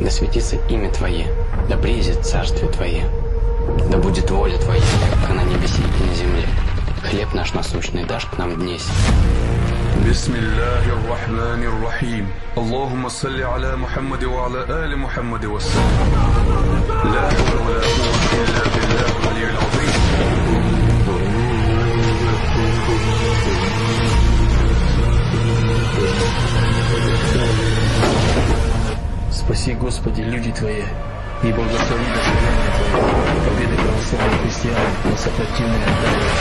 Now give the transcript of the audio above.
Да светится имя Твое, да приедет царствие Твое. Да будет воля Твоя, как на небесе и на земле. Хлеб наш насущный дашь к нам днесь. بسم الله الرحمن الرحيم اللهم صل على محمد وعلى آل محمد وسلم لا حول ولا قوة إلا بالله العلي العظيم. Спаси, Господи, люди Твои, и благослови достояние Твое, победы православных христиан на сопротивление Твое.